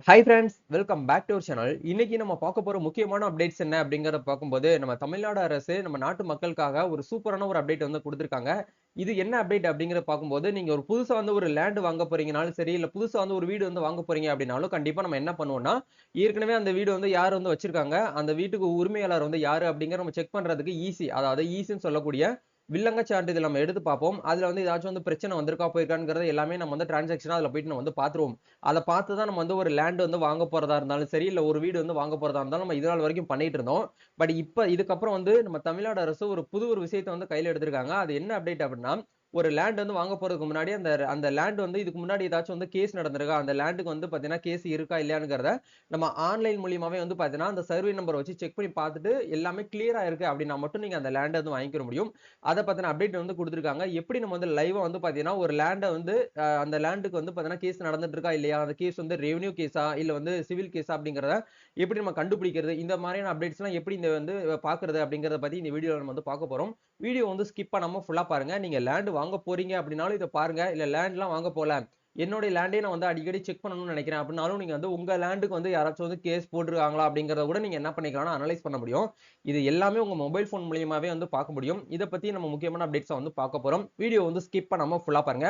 Hi friends, welcome back to our channel. இன்னைக்கு நம்ம பார்க்க போற முக்கியமான அப்டேட்ஸ் என்ன அப்படிங்கிறத பார்க்கும்போது, நம்ம தமிழ்நாடு அரசு நம்ம நாட்டு மக்களுக்காக ஒரு சூப்பரான ஒரு அப்டேட் வந்து குடுத்திருக்காங்க. இது என்ன அப்டேட் அப்படிங்கிறத பார்க்கும்போது, நீங்க ஒரு புதுசா வந்து ஒரு லேண்ட் வாங்க போறீங்கனாலும் சரி, இல்ல புதுசா வந்து ஒரு வீடு வந்து வாங்க போறீங்க அப்படின்னாலும், கண்டிப்பா நம்ம என்ன பண்ணுவோம்னா, ஏற்கனவே அந்த வீடு வந்து யார் வந்து வச்சிருக்காங்க, அந்த வீட்டுக்கு உரிமையாளர் வந்து யாரு அப்படிங்கிறத நம்ம செக் பண்றதுக்கு ஈஸி. அதாவது ஈஸின்னு சொல்லக்கூடிய வில்லங்க சான்றிதழ் நம்ம எடுத்து பார்ப்போம். அதுல வந்து ஏதாச்சும் வந்து பிரச்சனை வந்திருக்கா, போயிருக்காங்கிறது எல்லாமே நம்ம வந்து டிரான்சாக்ஷனா அதுல போயிட்டு நம்ம வந்து பார்த்துருவோம். அத பார்த்து தான் நம்ம வந்து ஒரு லேண்ட் வந்து வாங்க போறதா இருந்தாலும் சரி, இல்ல ஒரு வீடு வந்து வாங்க போறதா இருந்தாலும் நம்ம இது நாள் வரைக்கும் பண்ணிட்டு இருந்தோம். பட் இப்ப இதுக்கப்புறம் வந்து நம்ம தமிழ்நாடு அரசு ஒரு விஷயத்த வந்து கையில எடுத்திருக்காங்க. அது என்ன அப்டேட் அப்டின்னா, ஒரு லேண்ட் வந்து வாங்க போறதுக்கு முன்னாடி அந்த அந்த லேண்ட் வந்து இதுக்கு முன்னாடி ஏதாச்சும் வந்து கேஸ் நடந்திருக்கா? அந்த லேண்டுக்கு வந்து பார்த்தீங்கன்னா, கேஸ் இருக்கா இல்லையாங்கிறத நம்ம ஆன்லைன் மூலியமாவே வந்து பார்த்தீங்கன்னா, அந்த சர்வே நம்பர வச்சு செக் பண்ணி பார்த்துட்டு எல்லாமே கிளியரா இருக்கு அப்டின்னா மட்டும் நீங்க அந்த லேண்ட வந்து வாங்கிக்கிற முடியும். அத பத்தின அப்டேட் வந்து குடுத்திருக்காங்க. எப்படி நம்ம வந்து லைவா வந்து பார்த்தீங்கன்னா, ஒரு லேண்ட வந்து அந்த லேண்டுக்கு வந்து பார்த்தீங்கன்னா, கேஸ் நடந்துட்டு இருக்கா இல்லையா? அந்த கேஸ் வந்து ரெவென்யூ கேஸா? இல்ல வந்து சிவில் கேஸா? அப்படிங்கிறத எப்படி நம்ம கண்டுபிடிக்கிறது? இந்த மாதிரியான அப்டேட்ஸ்லாம் எப்படி இந்த வந்து பார்க்கிறது? அப்படிங்கிறத பத்தி இந்த வீடியோல நம்ம வந்து பார்க்க போறோம். வீடியோ வந்து ஸ்கிப் பண்ணாம ஃபுல்லா பாருங்க. நீங்க லேண்ட் வாங்க போறீங்க அப்படின்னாலும் இத பாருங்க. இல்ல லேண்ட்லாம் வாங்க போல. என்னுடைய லேண்டே நான் வந்து அடிக்கடி செக் பண்ணணும்னு நினைக்கிறேன் அப்படின்னாலும், நீங்க வந்து உங்க லேண்டுக்கு வந்து யாராச்சும் வந்து கேஸ் போட்டுருக்காங்களா? அப்படிங்கிறத கூட நீங்க என்ன பண்ணிக்கலாம்னா அனலைஸ் பண்ண முடியும். இது எல்லாமே உங்க மொபைல் ஃபோன் மூலியமாவே வந்து பார்க்க முடியும். இத பத்தி நம்ம முக்கியமான அப்டேட்ஸ வந்து பார்க்க போறோம். வீடியோ வந்து ஸ்கிப் பண்ணாம ஃபுல்லா பாருங்க.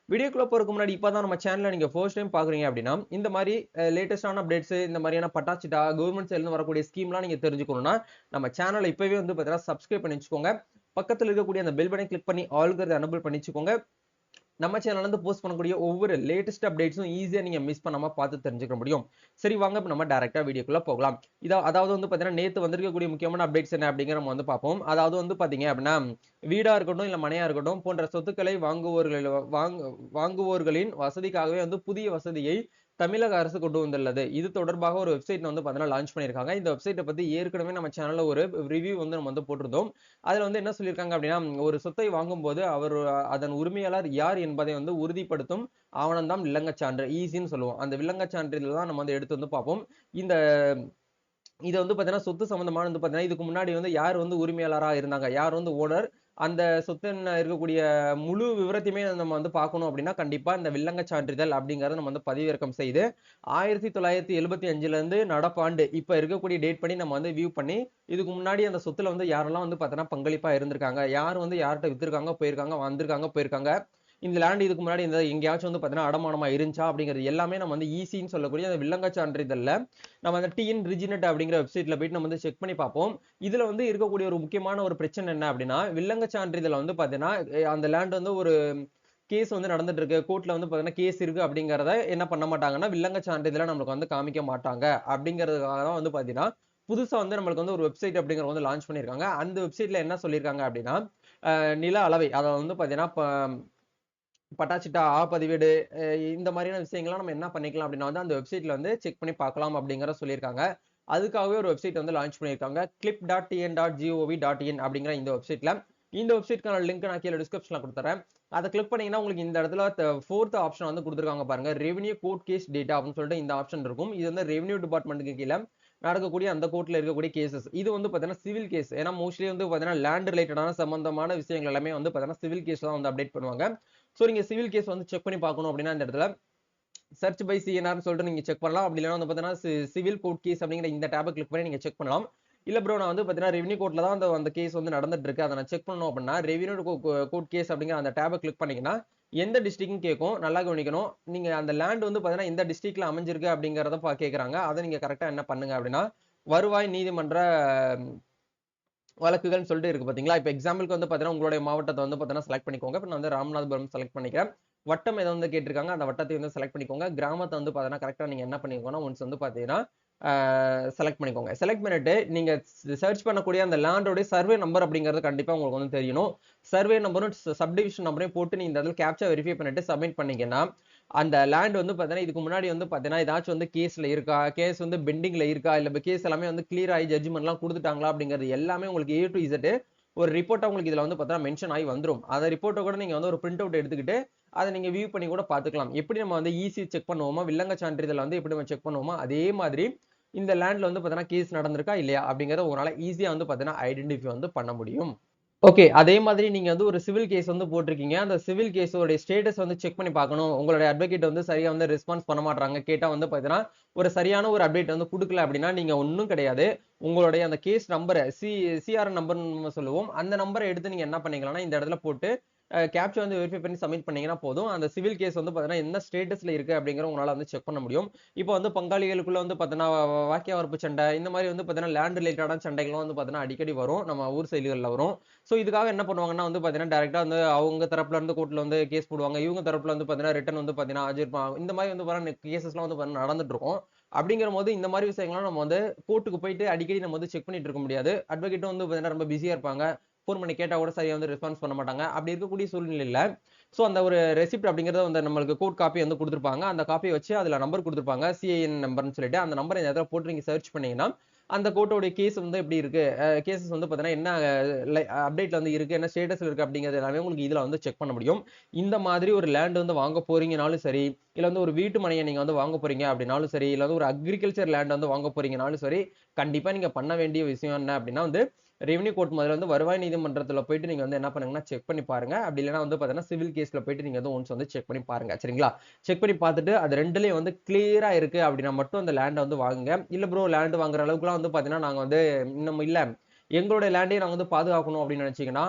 வீடியோக்குள்ள போறதுக்கு முன்னாடி இப்பதான் நம்ம சேனல நீங்க ஃபர்ஸ்ட் டைம் பார்க்குறீங்க அப்படின்னா, இந்த மாரி லேட்டஸ்டான அப்டேட்ஸ் இந்த மாரியான பட்டாச்சிட்டா, கவர்ன்மெண்ட் சைடுல இருந்து வரக்கூடிய ஸ்கீம்லாம் நீங்க தெரிஞ்சுக்கணும்னா, நம்ம சேனல இப்பவே வந்து பார்த்தீங்கன்னா சப்ஸ்கிரைப் பண்ணி வச்சுக்கோங்க. பக்கத்துல இருக்கக்கூடிய அந்த பெல் பட்டனை கிளிக் பண்ணி ஆல்ங்கிறத எனபிள் பண்ணி வச்சுக்கோங்க. நம்ம சேனல்ல இருந்து போஸ்ட் பண்ணக்கூடிய ஒவ்வொரு லேட்டஸ்ட் அப்டேட்ஸும் ஈஸியா நீங்க மிஸ் பண்ணாம பார்த்து தெரிஞ்சுக்க முடியும். சரி வாங்க இப்ப நம்ம டைரக்ட்டா வீடியோக்குள்ள போகலாம். அதாவது வந்து பார்த்தீங்கன்னா, நேத்து வந்திருக்கக்கூடிய முக்கியமான அப்டேட்ஸ் என்ன அப்படிங்கிற நம்ம வந்து பார்ப்போம். அதாவது வந்து பார்த்தீங்க அப்படின்னா, வீடா இருக்கட்டும், இல்ல மனையா இருக்கட்டும் போன்ற சொத்துக்களை வாங்குவோர்களின் வசதிக்காகவே வந்து புதிய வசதியை தமிழக அரசு கொண்டு வந்துள்ளது. இது தொடர்பாக ஒரு வெப்சைட் வந்து பார்த்தீங்கன்னா லான்ச் பண்ணியிருக்காங்க. இந்த வெப்சைட்ட பத்தி ஏற்கனவே நம்ம சேனல்ல ஒரு ரிவ்யூ வந்து நம்ம வந்து போட்டிருந்தோம். அதுல வந்து என்ன சொல்லியிருக்காங்க அப்படின்னா, ஒரு சொத்தை வாங்கும்போது அதன் உரிமையாளர் யார் என்பதை வந்து உறுதிப்படுத்தும் ஆவணம் தான் வில்லங்கச் சான்று. ஈசின்னு சொல்லுவோம். அந்த வில்லங்கச் சான்றிதழ் தான் நம்ம வந்து எடுத்து வந்து பார்ப்போம். இந்த இது வந்து பார்த்தீங்கன்னா, சொத்து சம்மந்தமானது வந்து பார்த்தீங்கன்னா, இதுக்கு முன்னாடி வந்து யார் வந்து உரிமையாளரா இருந்தாங்க? யார் வந்து ஓனர்? அந்த சொத்தின் இருக்கக்கூடிய முழு விவரத்தையுமே நம்ம வந்து பார்க்கணும் அப்படின்னா, கண்டிப்பா இந்த வில்லங்கச் சான்றிதழ் அப்படிங்கிறத நம்ம வந்து பதிவிறக்கம் செய்து 1975ல இருந்து நடப்பாண்டு இப்ப இருக்கக்கூடிய டேட் படி நம்ம வந்து வியூ பண்ணி, இதுக்கு முன்னாடி அந்த சொத்துல வந்து யாரெல்லாம் வந்து பார்த்தீங்கன்னா, பங்களிப்பா இருந்திருக்காங்க? யார் வந்து யார்ட்ட வித்திருக்காங்க, போயிருக்காங்க, வந்திருக்காங்க, போயிருக்காங்க? இந்த லேண்ட் இதுக்கு முன்னாடி இந்த எங்கேயாச்சும் வந்து பார்த்தீங்கன்னா, அடமானமா இருந்துச்சா? அப்படிங்கிறது எல்லாமே நம்ம வந்து ஈசின்னு சொல்லக்கூடிய அந்த வில்லங்கச் சான்றிதழ்ல நம்ம அந்த டிஎன் ரிஜினெட் அப்படிங்கிற வெப்சைட்ல போயிட்டு நம்ம வந்து செக் பண்ணி பார்ப்போம். இதுல வந்து இருக்கக்கூடிய ஒரு முக்கியமான ஒரு பிரச்சனை என்ன அப்படின்னா, வில்லங்கச் சான்றிதழ்ல வந்து பார்த்தீங்கன்னா, அந்த லேண்ட் வந்து ஒரு கேஸ் வந்து நடந்துட்டு இருக்கு. கோர்ட்ல வந்து பார்த்தீங்கன்னா, கேஸ் இருக்கு அப்படிங்கிறத என்ன பண்ண மாட்டாங்கன்னா, வில்லங்கச் சான்றிதழ நம்மளுக்கு வந்து காமிக்க மாட்டாங்க. அப்படிங்கிறதுக்காக தான் வந்து பார்த்தீங்கன்னா, புதுசா வந்து நம்மளுக்கு வந்து ஒரு வெப்சைட் அப்படிங்கிறத வந்து லான்ச் பண்ணியிருக்காங்க. அந்த வெப்சைட்ல என்ன சொல்லியிருக்காங்க அப்படின்னா, நில அளவை அதாவது வந்து பார்த்தீங்கன்னா, பட்டாச்சிட்டா, பதிவேடு இந்த மாதிரியான விஷயங்கள்லாம் நம்ம என்ன பண்ணிக்கலாம் அப்படின்னா வந்து அந்த வெப்சைட்ல வந்து செக் பண்ணி பார்க்கலாம் அப்படிங்கிற சொல்லியிருக்காங்க. அதுக்காகவே ஒரு வெப்சைட் வந்து லான்ச் பண்ணியிருக்காங்க. clip.tn.gov.in அப்படிங்கிற இந்த வெப்சைட்ல. இந்த வெப்சைட்க்கான லிங்க் நான் கீழ டிஸ்கிரிப்ஷன்ல குடுத்துர்றேன். அத கிளிக் பண்ணீங்கன்னா, உங்களுக்கு இந்த இடத்துல 4த் ஆப்ஷன் வந்து குடுத்துருக்காங்க பாருங்க. ரெவென்யூ கோர்ட் கேஸ் டேட்டா அப்படின்னு சொல்லிட்டு இந்த ஆப்ஷன் இருக்கும். இது வந்து ரெவென்யூ டிபார்ட்மென்ட்க்கு கீழ நடக்கக்கூடிய அந்த கோர்ட்ல இருக்கக்கூடிய கேஸஸ். இது வந்து பார்த்தீங்கன்னா சிவில் கேஸ். ஏன்னா மோஸ்ட்லி வந்து பார்த்தீங்கன்னா லேண்ட் ரிலேட்டடான சம்பந்தமான விஷயங்கள் எல்லாமே வந்து பார்த்தீங்கன்னா சிவில் கேஸ் தான் வந்து அப்டேட் பண்ணுவாங்க. சோ நீங்க சிவில் கேஸ் வந்து செக் பண்ணி பார்க்கணும் அப்படின்னா இந்த இடத்துல சர்ச் பை சிஎன்ஆர்னு சொல்லிட்டு நீங்க செக் பண்ணலாம். அப்படி இல்லன்னா வந்து பார்த்தீங்கன்னா, சிவில் கோர்ட் கேஸ் அப்படிங்கிற இந்த டேப கிளிக் பண்ணி நீங்க செக் பண்ணலாம். இல்ல ப்ரோ நான் வந்து பார்த்தீங்கன்னா, ரெவென்யூ கோர்ட்ல தான் அந்த அந்த கேஸ் வந்து நடந்துட்டு இருக்கு. அத நான் செக் பண்ணணும் அப்படின்னா, ரெவென்யூ கோர்ட் கேஸ் அப்படிங்கிற அந்த டேப கிளிக் பண்ணீங்கன்னா, எந்த டிஸ்ட்ரிக்ட்னு கேட்கும். நல்லா கவனிக்கணும். நீங்க அந்த லேண்ட் வந்து பார்த்தீங்கன்னா, எந்த டிஸ்ட்ரிக்ட்ல அமைஞ்சிருக்கு அப்படிங்கிறத கேட்கறாங்க. அத நீங்க கரெக்ட்டா என்ன பண்ணுங்க அப்படின்னா, வருவாய் நீதிமன்ற வழக்குகள்னு சொல்லிட்டு இருக்கு பார்த்தீங்களா? இப்ப எக்ஸாம்பிள்க்கு வந்து பார்த்தீங்கன்னா, உங்களுடைய மாவட்டத்த வந்து பார்த்தீங்கன்னா செலக்ட் பண்ணிக்கோங்க. இப்ப நான் வந்து ராமநாதபுரம் செலக்ட் பண்ணிக்கிறேன். வட்டம் ஏதோ வந்து கேட்டிருக்காங்க. அந்த வட்டத்தை வந்து செலக்ட் பண்ணிக்கோங்க. கிராமத்த வந்து பார்த்தீங்கன்னா, கரெக்ட்டா நீங்க என்ன பண்ணிக்கோங்கன்னா, ஒன்ஸ் வந்து பார்த்தீங்கன்னா, ஆ செலக்ட் பண்ணிக்கோங்க. செலக்ட் பண்ணிட்டு, நீங்க சர்ச் பண்ணக்கூடிய அந்த லேண்டோட சர்வே நம்பர் அப்படிங்கிறது கண்டிப்பா உங்களுக்கு வந்து தெரியணும். சர்வே நம்பரும், சப்டிவிஷன் நம்பரையும் போட்டு நீங்க இந்த இடத்துல கேப்ச்சா வெரிஃபை பண்ணிட்டு சப்மிட் பண்ணீங்கன்னா, அந்த லேண்ட் வந்து பார்த்தீங்கன்னா, இதுக்கு முன்னாடி வந்து பார்த்தீங்கன்னா, ஏதாச்சும் வந்து கேஸ்ல இருக்கா? கேஸ் வந்து பெண்டிங்ல இருக்கா? இல்ல கேஸ் எல்லாமே வந்து கிளியர் ஆயி ஜட்ஜ்மென்ட்லாம் குடுத்துட்டாங்களா? அப்படிங்கிறது எல்லாமே உங்களுக்கு ஏ டூ இசட் ஒரு ரிப்போர்ட்டா உங்களுக்கு இதுல வந்து பார்த்தீங்கன்னா மென்ஷன் ஆயி வந்துரும். அத ரிப்போர்ட்ட கூட நீங்க வந்து ஒரு பிரிண்ட் அவுட் எடுத்துக்கிட்டு, அத நீங்க வியூ பண்ணி கூட பார்த்துக்கலாம். எப்படி நம்ம வந்து ஈசி செக் பண்ணுவோமோ, வில்லங்க சான்றிதழ வந்து எப்படி நம்ம செக் பண்ணுவோமோ, அதே மாதிரி இந்த லேண்ட்ல வந்து பார்த்தீங்கன்னா, கேஸ் நடந்திருக்கா? இல்லையா? அப்படிங்கிறத உங்களால ஈஸியா வந்து பார்த்தீங்கன்னா, ஐடென்டிஃபை வந்து பண்ண முடியும். ஓகே. அதே மாதிரி நீங்க வந்து ஒரு சிவில் கேஸ் வந்து போட்டிருக்கீங்க. அந்த சிவில் கேஸோட ஸ்டேட்டஸ் வந்து செக் பண்ணி பார்க்கணும். உங்களுடைய அட்வொகேட் வந்து சரியா வந்து ரெஸ்பான்ஸ் பண்ண மாட்றாங்க. கேட்டா வந்து பார்த்தீங்கன்னா, ஒரு சரியான ஒரு அப்டேட் வந்து குடுக்கல அப்டின்னா, நீங்க ஒண்ணும் கிடையாது. உங்களுடைய அந்த கேஸ் நம்பர சிஆர்என் நம்பர்ன்னு நம்ம சொல்லுவோம். அந்த நம்பர எடுத்து நீங்க என்ன பண்ணிக்கலாம்னா, இந்த இடத்துல போட்டு கேப்ச்சா வந்து வெரிஃபை பண்ணி சப்மிட் பண்ணீங்கன்னா போதும். அந்த சிவில் கேஸ் வந்து பார்த்தீங்கன்னா, என்ன ஸ்டேட்டஸ்ல இருக்கு அப்டிங்கிறத உங்களால வந்து செக் பண்ண முடியும். இப்போ வந்து பங்காளிகளுக்குள்ள வந்து பார்த்தீங்கன்னா, வாக்கிய வரப்பு சண்டை, இந்த மாரி வந்து பார்த்தீங்கன்னா, லேண்ட் ரிலேட்டடான சண்டைகள்லாம் வந்து பார்த்தீங்கன்னா, அடிக்கடி வரும். நம்ம ஊர் சைடுகள்ல வரும். ஸோ இதுக்காக என்ன பண்ணுவாங்கன்னா வந்து பார்த்தீங்கன்னா, டைரக்ட்டா வந்து அவங்க தரப்புல இருந்து கோர்ட்ல வந்து கேஸ் போடுவாங்க. இவங்க தரப்புல வந்து பார்த்தீங்கன்னா, ரிட்டர்ன் வந்து பார்த்தீங்கன்னா, இந்த மாரி வந்து பார்த்தீங்கன்னா, கேஸஸ்லாம் வந்து பார்த்தீங்கன்னா நடந்துட்டு இருக்கும். அப்படிங்கிறபோது இந்த மாரி விஷயங்கள்லாம் நம்ம வந்து கோர்ட்டுக்கு போயிட்டு அடிக்கடி நம்ம வந்து செக் பண்ணிட்டு இருக்க முடியாது. அட்வொகேட்டும் வந்து பார்த்தீங்கன்னா, ரொம்ப பிஸியா இருப்பாங்க. ஃபோன் பண்ணி கேட்டா கூட சரியா வந்து ரெஸ்பான்ஸ் பண்ண மாட்டாங்க. அப்படி இருக்கக்கூடிய சூழ்நிலையில, ஸோ அந்த ஒரு ரெசிப்ட் அப்படிங்கிறத வந்து நம்மளுக்கு கோர்ட் காப்பி வந்து குடுத்துருப்பாங்க. அந்த காப்பிய வச்சு அதுல நம்பர் குடுத்துருப்பாங்க. சிஐஎன் நம்பர்ன்னு சொல்லிட்டு. அந்த நம்பர இந்த இடத்துல போட்டு நீங்க சர்ச் பண்ணீங்கன்னா, அந்த கோர்ட்டோட கேஸ் வந்து எப்படி இருக்கு? கேஸஸ் வந்து பார்த்தீங்கன்னா, என்ன அப்டேட்ல வந்து இருக்கு, என்ன ஸ்டேட்டஸ்ல இருக்கு அப்படிங்கிறது எல்லாமே உங்களுக்கு இதுல வந்து செக் பண்ண முடியும். இந்த மாதிரி ஒரு லேண்ட் வந்து வாங்க போறீங்கனாலும் சரி, இல்ல வந்து ஒரு வீட்டு மனைய நீங்க வந்து வாங்க போறீங்க அப்படின்னாலும் சரி, இல்ல வந்து ஒரு அக்ரிகல்ச்சர் லேண்ட் வந்து வாங்க போறீங்கனாலும் சரி, கண்டிப்பா நீங்க பண்ண வேண்டிய விஷயம் என்ன அப்படின்னா வந்து, ரெவென்யூ கோர்ட் முதல்ல வந்து வருவாய் நீதிமன்றத்துல போயிட்டு நீங்க வந்து என்ன பண்ணுங்கன்னா, செக் பண்ணி பாருங்க. அப்படி இல்லன்னா வந்து பார்த்தீங்கன்னா, சிவில் கேஸ்ல போயிட்டு நீங்க வந்து ஒன்ஸ் வந்து செக் பண்ணி பாருங்க. சரிங்களா? செக் பண்ணி பார்த்துட்டு அது 2லயும் வந்து கிளியரா இருக்கு அப்படின்னா மட்டும் அந்த லேண்ட வந்து வாங்குங்க. இல்ல ப்ரோ லேண்ட் வாங்குற அளவுக்குலாம் வந்து பார்த்தீங்கன்னா, நாங்க வந்து இன்னும் இல்ல. எங்களுடைய லேண்டையும் நாங்க வந்து பாதுகாக்கணும் அப்படின்னு நினைச்சீங்கன்னா,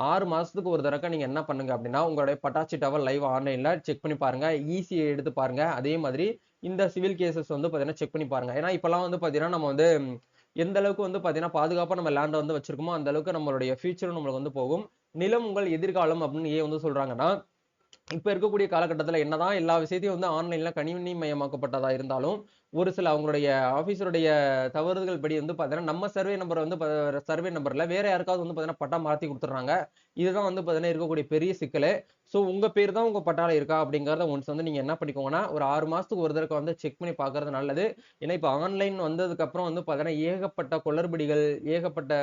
6 மாசத்துக்கு ஒரு தடக்க நீங்க என்ன பண்ணுங்க அப்படின்னா, உங்களுடைய பட்டாச்சி டவர் லைவ் ஆன்லைன்ல செக் பண்ணி பாருங்க. ஈசியை எடுத்து பாருங்க. அதே மாதிரி இந்த சிவில் கேஸஸ் வந்து பார்த்தீங்கன்னா, செக் பண்ணி பாருங்க. ஏன்னா இப்பலாம் வந்து பார்த்தீங்கன்னா, நம்ம வந்து எந்த அளவுக்கு வந்து பார்த்தீங்கன்னா, பாதுகாப்பா நம்ம லேண்ட வந்து வச்சிருக்கோமோ, அந்த அளவுக்கு நம்மளுடைய ஃபியூச்சரும் நம்மளுக்கு வந்து போகும். நிலம் உங்கள் எதிர்காலம் அப்படின்னு ஏன் வந்து சொல்றாங்கன்னா, இப்ப இருக்கக்கூடிய காலகட்டத்தில என்னதான் எல்லா விஷயத்தையும் வந்து ஆன்லைன்ல கணினிமயமாக்கப்பட்டதா இருந்தாலும், ஒரு சில அவங்களுடைய ஆபீஸருடைய தவறுதல் படி வந்து பார்த்தீங்கன்னா, நம்ம சர்வே நம்பர் வந்து சர்வே நம்பர்ல வேற யாருக்காவது வந்து பார்த்தீங்கன்னா, பட்டா மாத்தி குடுத்துடுறாங்க. இதுதான் வந்து பார்த்தீங்கன்னா, இருக்கக்கூடிய பெரிய சிக்கலே. ஸோ உங்க பேர் தான் உங்க பட்டால இருக்கா அப்படிங்கிறத ஒன்ஸ் வந்து நீங்க என்ன பண்ணிக்கோங்கன்னா, ஒரு 6 மாசத்துக்கு ஒரு தடக்க வந்து செக் பண்ணி பார்க்கறது நல்லது. ஏன்னா, இப்ப ஆன்லைன் வந்ததுக்கு அப்புறம் வந்து பார்த்தீங்கன்னா, ஏகப்பட்ட குளறுபடிகள், ஏகப்பட்ட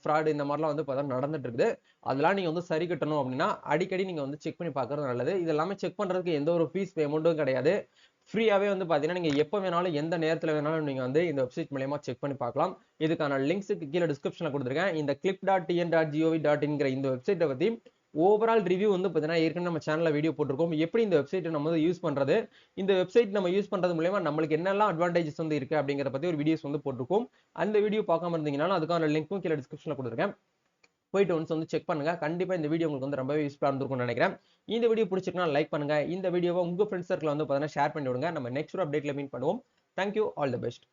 ஃப்ராட் இந்த மாரிலாம் வந்து பார்த்தீங்கன்னா நடந்துட்டு இருக்குது. அதெல்லாம் நீங்க வந்து சரி கட்டணும் அப்படின்னா, அடிக்கடி நீங்க வந்து செக் பண்ணி பார்க்கறது நல்லது. இது எல்லாமே செக் பண்றதுக்கு எந்த ஒரு ஃபீஸ் பேமெண்ட்டும் கிடையாது. ஃப்ரீயாவே வந்து பார்த்தீங்கன்னா, நீங்க எப்ப வேணாலும், எந்த நேரத்துல வேணாலும் நீங்க வந்து இந்த வெப்சைட் மூலியமா செக் பண்ணி பார்க்கலாம். இதுக்கான லிங்க்ஸ்க்கு கீழ டிஸ்கிரிப்ஷன்ல குடுத்துருக்கேன். இந்த clip.tn.gov.inங்கிற இந்த வெப்சைட்ட பத்தி ஓவரால் ரிவ்யூ வந்து பார்த்தீங்கன்னா, ஏற்கனவே நம்ம சேனல்ல வீடியோ போட்டிருக்கோம். எப்படி இந்த வெப்சைட்ட நம்ம வந்து யூஸ் பண்றது? இந்த வெப்சைட் நம்ம யூஸ் பண்றது மூலியமா நம்மளுக்கு என்னெல்லாம் அட்வான்டேஜஸ் வந்து இருக்கு அப்படிங்கிறத பத்தி ஒரு வீடியோஸ் வந்து போட்டிருக்கோம். அந்த வீடியோ பார்க்காம இருந்தீங்கனாலும், அதுக்கான லிங்க்கும் கீழ டிஸ்கிரிப்ஷன்ல குடுத்துருக்கேன். போயிட்டு ஒன்ஸ் வந்து செக் பண்ணுங்க. கண்டிப்பா இந்த வீடியோ உங்களுக்கு வந்து ரொம்பவே யூஸ்ஃபுல்லா இருந்திருக்கும்னு நெனைக்கிறேன். இந்த வீடியோ புடிச்சிருக்குனா லைக் பண்ணுங்க. இந்த வீடியோவ உங்க ஃபிரெண்ட்ஸ் சர்க்கிள்ல வந்து பார்த்தீங்கன்னா ஷேர் பண்ணி விடுங்க. நம்ம நெக்ஸ்ட் ஒரு அப்டேட்ல மீட் பண்ணுவோம். Thank you. All the best.